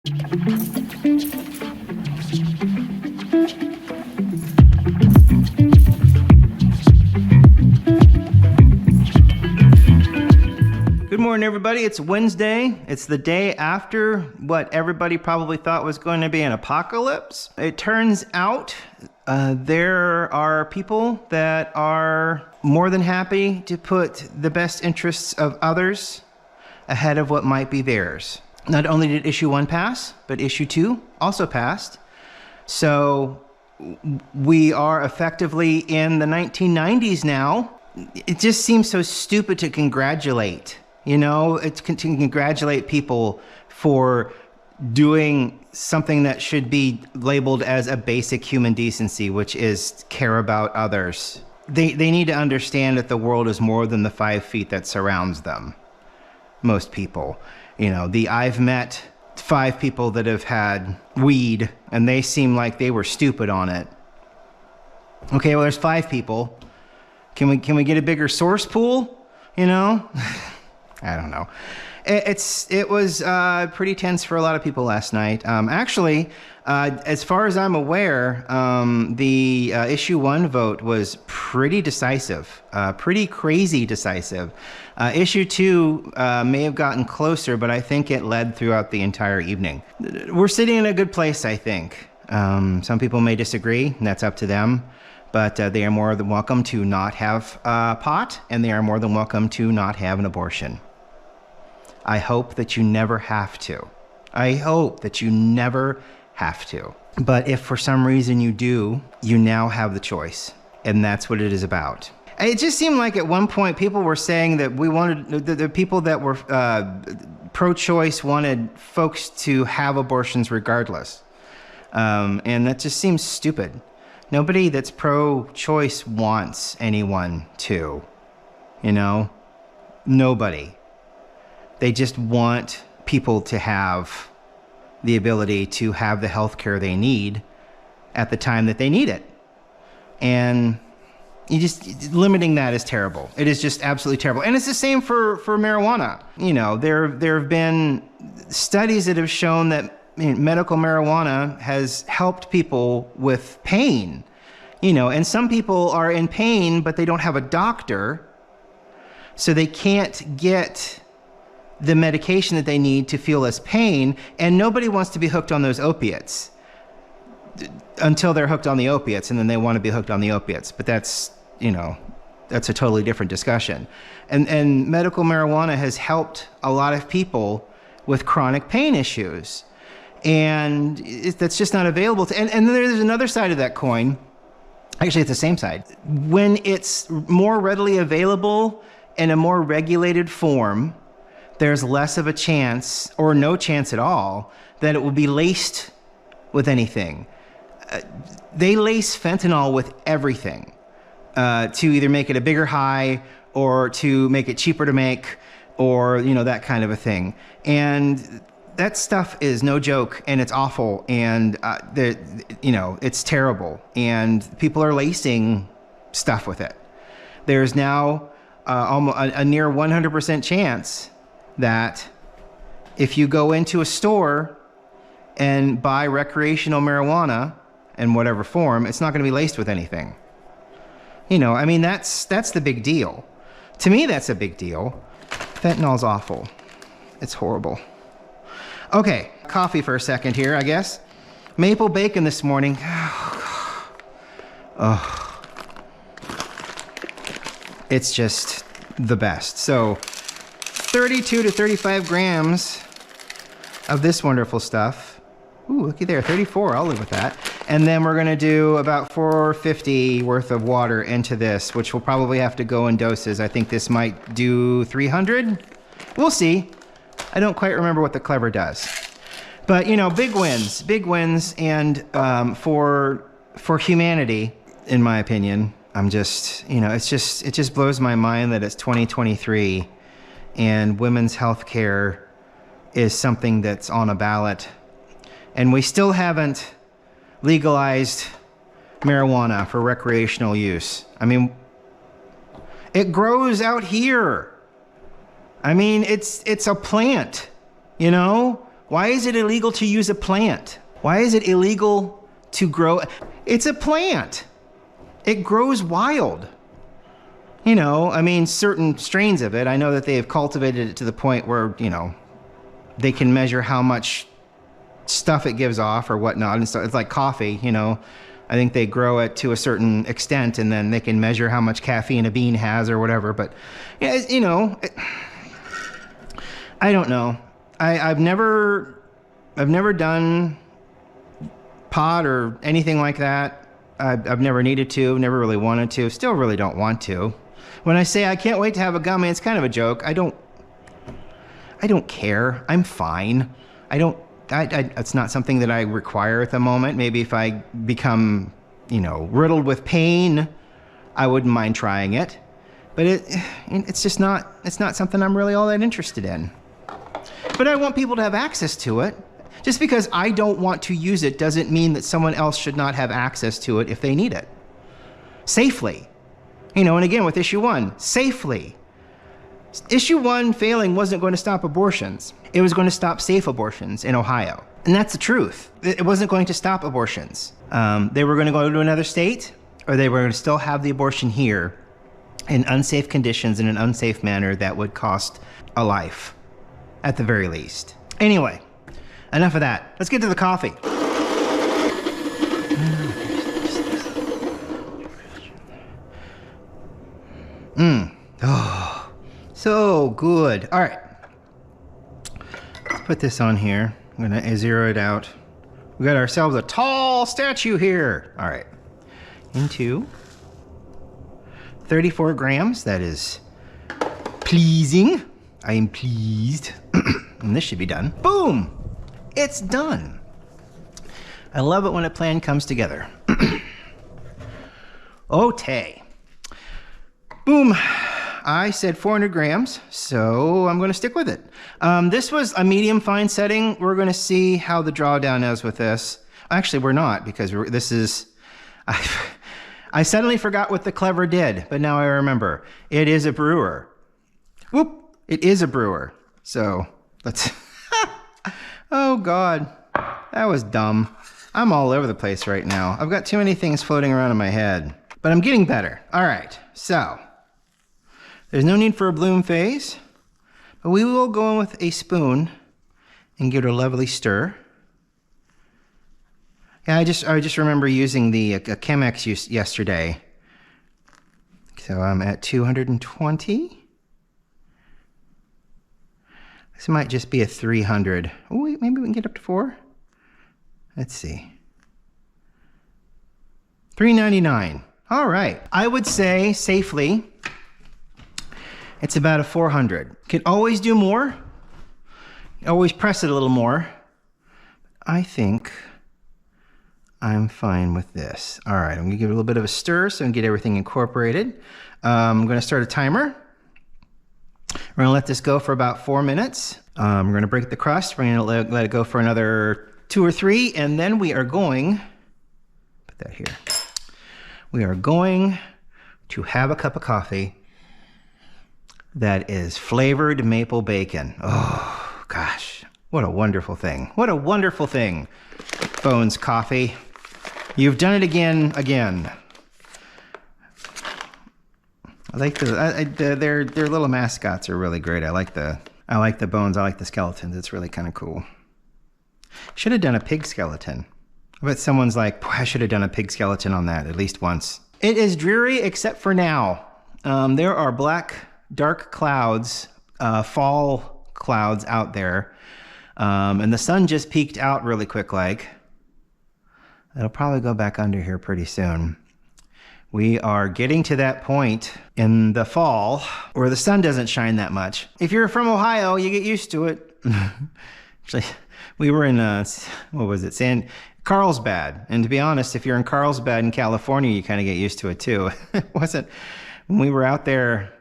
Good morning, everybody. It's Wednesday. It's the day after what everybody probably thought was going to be an apocalypse. It turns out there are people that are more than happy to put the best interests of others ahead of what might be theirs. Not only did issue 1 pass, but issue 2 also passed. So we are effectively in the 1990s now. It just seems so stupid to congratulate. You know, it's to congratulate people for doing something that should be labeled as a basic human decency, which is care about others. They need to understand that the world is more than the 5 feet that surrounds them. Most people, you know, I've met 5 people that have had weed and they seem like they were stupid on it. Okay, well, there's 5 people. Can we get a bigger source pool? You know? I don't know. It was pretty tense for a lot of people last night. Actually, as far as I'm aware, the issue 1 vote was pretty decisive, pretty crazy decisive. Issue 2 may have gotten closer, but I think it led throughout the entire evening. We're sitting in a good place, I think. Some people may disagree, and that's up to them. But they are more than welcome to not have pot, and they are more than welcome to not have an abortion. I hope that you never have to. I hope that you never have to. But if for some reason you do, you now have the choice. And that's what it is about. It just seemed like at one point people were saying that we wanted, the people that were pro-choice wanted folks to have abortions regardless. And that just seems stupid. Nobody that's pro-choice wants anyone to, you know? Nobody. They just want people to have the ability to have the health care they need at the time that they need it. And limiting that is terrible. It is just absolutely terrible. And it's the same for marijuana. You know, there have been studies that have shown that medical marijuana has helped people with pain, you know, and some people are in pain, but they don't have a doctor, so they can't get the medication that they need to feel less pain, and nobody wants to be hooked on those opiates until they're hooked on the opiates, and then they want to be hooked on the opiates. But that's, you know, that's a totally different discussion. And medical marijuana has helped a lot of people with chronic pain issues. And that's just not available to, and then there's another side of that coin. Actually, it's the same side. When it's more readily available in a more regulated form, there's less of a chance, or no chance at all, that it will be laced with anything. They lace fentanyl with everything to either make it a bigger high or to make it cheaper to make, or, you know, that kind of a thing. And that stuff is no joke, and it's awful, and you know, it's terrible, and people are lacing stuff with it. There's now almost a near 100% chance that if you go into a store and buy recreational marijuana in whatever form, it's not going to be laced with anything. You know, I mean, that's the big deal. To me, that's a big deal. Fentanyl's awful. It's horrible. Okay, coffee for a second here, I guess. Maple bacon this morning. Oh, it's just the best. So 32 to 35 grams of this wonderful stuff. Ooh, looky there, 34, I'll live with that. And then we're gonna do about 450 worth of water into this, which will probably have to go in doses. I think this might do 300. We'll see. I don't quite remember what the Clever does. But, you know, big wins, and for humanity, in my opinion. I'm just, you know, it just blows my mind that it's 2023 and women's health care is something that's on a ballot. And we still haven't legalized marijuana for recreational use. I mean, it grows out here. I mean, it's a plant, you know? Why is it illegal to use a plant? Why is it illegal to grow? It's a plant. It grows wild. You know, I mean, certain strains of it, I know that they have cultivated it to the point where, you know, they can measure how much stuff it gives off or whatnot. And so it's like coffee, you know. I think they grow it to a certain extent and then they can measure how much caffeine a bean has or whatever. But, yeah, you know, I don't know. I've never done pot or anything like that. I've never needed to, never really wanted to, still really don't want to. When I say I can't wait to have a gummy, it's kind of a joke. I don't care. I'm fine. It's not something that I require at the moment. Maybe if I become, you know, riddled with pain, I wouldn't mind trying it. But it's just not, it's not something I'm really all that interested in. But I want people to have access to it. Just because I don't want to use it doesn't mean that someone else should not have access to it if they need it. Safely. You know, and again, with issue 1, safely. Issue 1 failing wasn't going to stop abortions. It was going to stop safe abortions in Ohio. And that's the truth. It wasn't going to stop abortions. They were going to go to another state, or they were going to still have the abortion here in unsafe conditions in an unsafe manner that would cost a life, at the very least. Anyway, enough of that. Let's get to the coffee. Oh, so good. All right. Let's put this on here. I'm going to zero it out. We got ourselves a tall statue here. All right. Into 34 grams. That is pleasing. I am pleased. And this should be done. Boom! It's done. I love it when a plan comes together. Okay. Boom. I said 400 grams, so I'm going to stick with it. This was a medium fine setting. We're going to see how the drawdown is with this. Actually, we're not, because this is... I suddenly forgot what the Clever did, but now I remember. It is a brewer. Whoop! It is a brewer. So, let's... Oh, God. That was dumb. I'm all over the place right now. I've got too many things floating around in my head. But I'm getting better. All right, so... There's no need for a bloom phase, but we will go in with a spoon and give it a lovely stir. Yeah, I just remember using the Chemex yesterday. So I'm at 220. This might just be a 300. Oh, wait, maybe we can get up to 4. Let's see. 399. All right. I would say safely it's about a 400. Can always do more. Always press it a little more. I think I'm fine with this. All right, I'm gonna give it a little bit of a stir so I can get everything incorporated. I'm gonna start a timer. We're gonna let this go for about 4 minutes. We're gonna break the crust. We're gonna let it go for another 2 or 3, and then we are going, put that here. We are going to have a cup of coffee that is flavored maple bacon. Oh, gosh. What a wonderful thing. What a wonderful thing. Bones Coffee. You've done it again. I like their little mascots are really great. I like the bones. I like the skeletons. It's really kind of cool. Should have done a pig skeleton. I bet someone's like, boy, I should have done a pig skeleton on that at least once. It is dreary except for now. There are black, dark clouds, fall clouds out there. And the sun just peeked out really quick like. It'll probably go back under here pretty soon. We are getting to that point in the fall where the sun doesn't shine that much. If you're from Ohio, you get used to it. Actually, we were in, what was it, Carlsbad. And to be honest, if you're in Carlsbad in California, you kind of get used to it too. It wasn't, when we were out there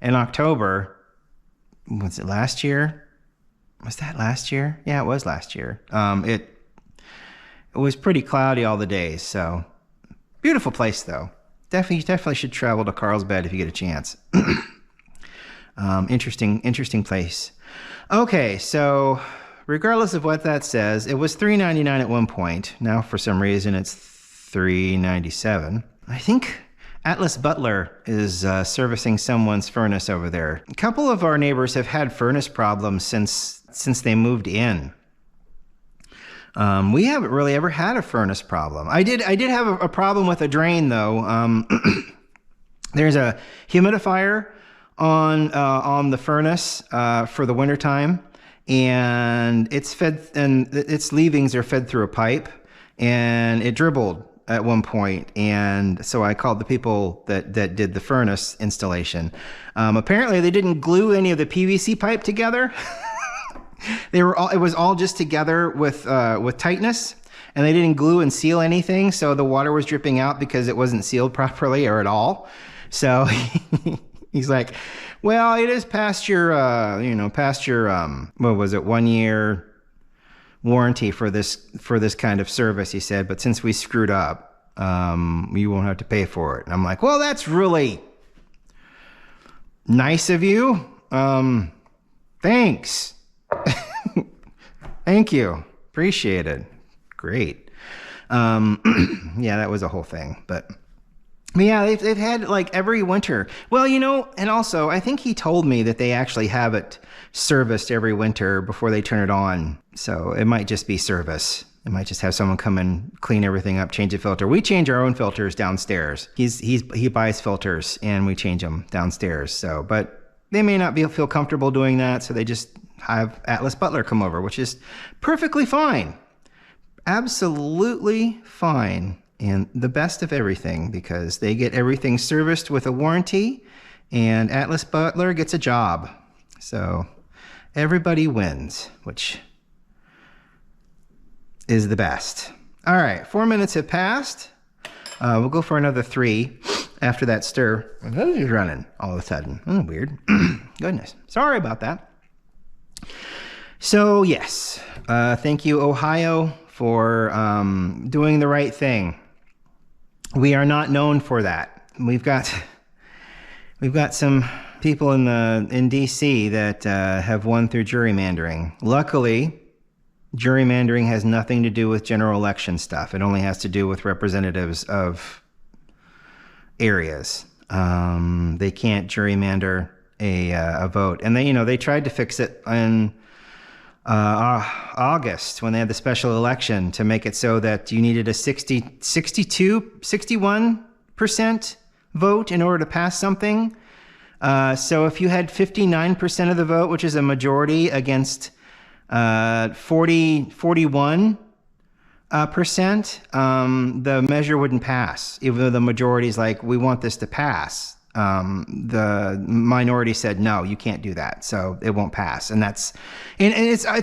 in October, was it last year? Was that last year? Yeah, it was last year. It was pretty cloudy all the days, so beautiful place though. Definitely should travel to Carlsbad if you get a chance. Interesting place. Okay, so regardless of what that says, it was $3.99 at one point. Now, for some reason, it's $3.97. I think Atlas Butler is servicing someone's furnace over there. A couple of our neighbors have had furnace problems since they moved in. We haven't really ever had a furnace problem. I did have a problem with a drain though. There's a humidifier on the furnace for the wintertime, and its leavings are fed through a pipe, and it dribbled at one point, and so I called the people that did the furnace installation. Apparently they didn't glue any of the PVC pipe together. It was all just together with tightness, and they didn't glue and seal anything, so the water was dripping out because it wasn't sealed properly or at all. So he's like, well, it is past your what was it, 1 year warranty for this kind of service, he said, but since we screwed up, you won't have to pay for it. And I'm like, well, that's really nice of you. Thanks. Thank you. Appreciate it. Great. Yeah, that was a whole thing, but yeah, they've had like every winter. Well, and also I think he told me that they actually have it serviced every winter before they turn it on. So it might just be service. It might just have someone come and clean everything up, change a filter. We change our own filters downstairs. He buys filters and we change them downstairs. So, but they may not feel comfortable doing that, so they just have Atlas Butler come over, which is perfectly fine. Absolutely fine. And the best of everything, because they get everything serviced with a warranty, and Atlas Butler gets a job. So everybody wins, which is the best. All right, 4 minutes have passed. We'll go for another 3 after that stir. He's running all of a sudden. Weird. Goodness. Sorry about that. So yes, thank you, Ohio, for doing the right thing. We are not known for that. We've got some people in DC that have won through gerrymandering. Luckily, gerrymandering has nothing to do with general election stuff. It only has to do with representatives of areas. They can't gerrymander a vote, and they tried to fix it in August when they had the special election to make it so that you needed a 61% vote in order to pass something. So if you had 59% of the vote, which is a majority, against 41%, the measure wouldn't pass, even though the majority is like, we want this to pass. The minority said, no, you can't do that, so it won't pass. And it's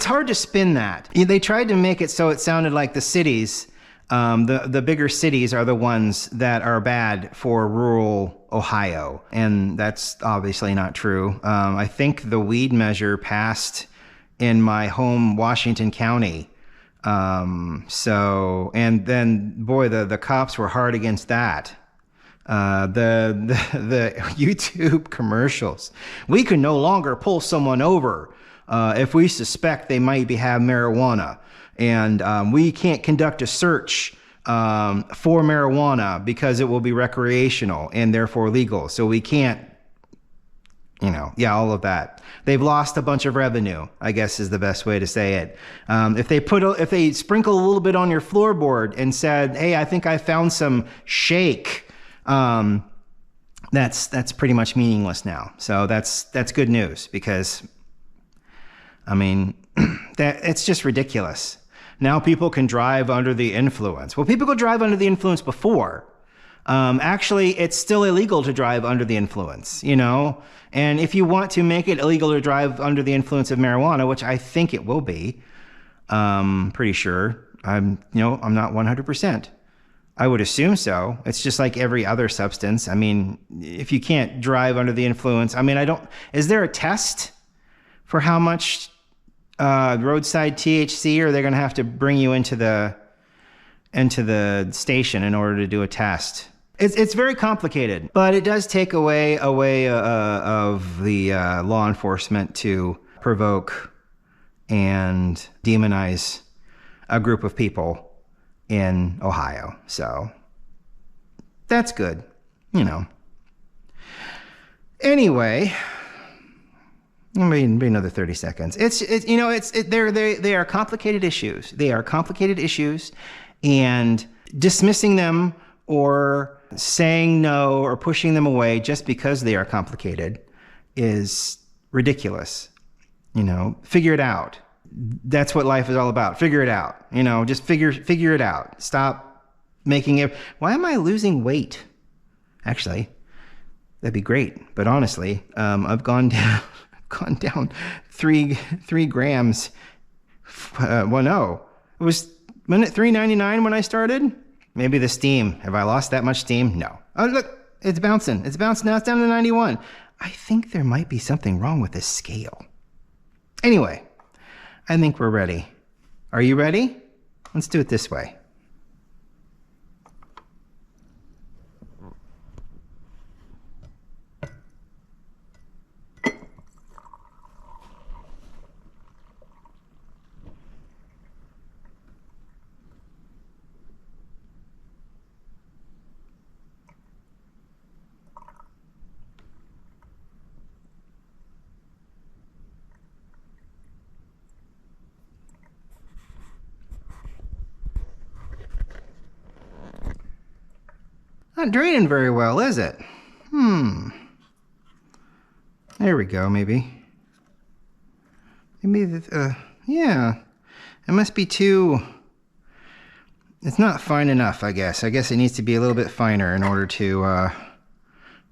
hard to spin that. They tried to make it so it sounded like the cities, the bigger cities are the ones that are bad for rural Ohio. And that's obviously not true. I think the weed measure passed in my home Washington County. And then, boy, the cops were hard against that. The YouTube commercials. We can no longer pull someone over if we suspect they might have marijuana, and we can't conduct a search for marijuana because it will be recreational and therefore legal. So we can't, all of that. They've lost a bunch of revenue, I guess is the best way to say it. If they sprinkle a little bit on your floorboard and said, hey, I think I found some shake, that's pretty much meaningless now. So that's good news, because it's just ridiculous. Now people can drive under the influence. Well, people could drive under the influence before. Actually, it's still illegal to drive under the influence, and if you want to make it illegal to drive under the influence of marijuana, which I think it will be, pretty sure, I'm not 100%. I would assume so. It's just like every other substance. If you can't drive under the influence, is there a test for how much roadside THC, or they're going to have to bring you into the station in order to do a test? It's very complicated, but it does take away of the law enforcement to provoke and demonize a group of people in Ohio. So that's good, you know. Anyway, maybe another 30 seconds. They are complicated issues. They are complicated issues, and dismissing them or saying no or pushing them away just because they are complicated is ridiculous. You know, figure it out. That's what life is all about. Figure it out. You know, just figure it out. Stop making it. Why am I losing weight? Actually, that'd be great. But honestly, I've gone down 3 grams. Well, no, it was minute 399 when I started. Maybe the steam. Have I lost that much steam? No. Oh, look, it's bouncing. It's bouncing now. It's down to 91. I think there might be something wrong with this scale. Anyway, I think we're ready. Are you ready? Let's do it this way. Not draining very well, is it? There we go, maybe. Yeah. It must be too... It's not fine enough, I guess. I guess it needs to be a little bit finer in order to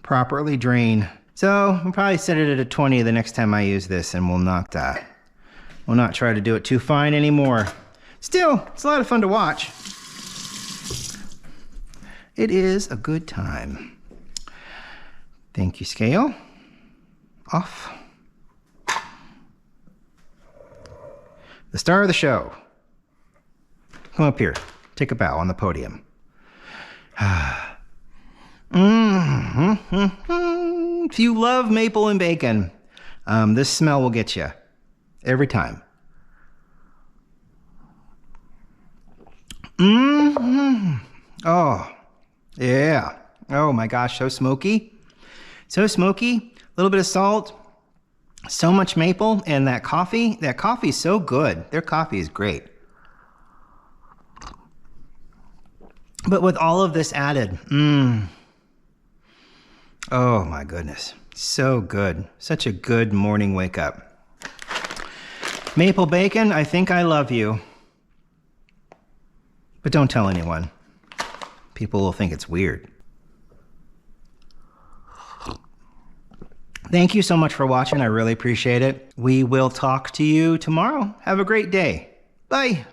properly drain. So we'll probably set it at a 20 the next time I use this, and we'll not try to do it too fine anymore. Still, it's a lot of fun to watch. It is a good time. Thank you, scale. Off. The star of the show. Come up here. Take a bow on the podium. If you love maple and bacon, this smell will get you every time. Oh, yeah. Oh my gosh, so smoky. So smoky. A little bit of salt. So much maple, and that coffee is so good. Their coffee is great. But with all of this added, oh my goodness, so good. Such a good morning wake up. Maple bacon, I think I love you. But don't tell anyone. People will think it's weird. Thank you so much for watching. I really appreciate it. We will talk to you tomorrow. Have a great day. Bye.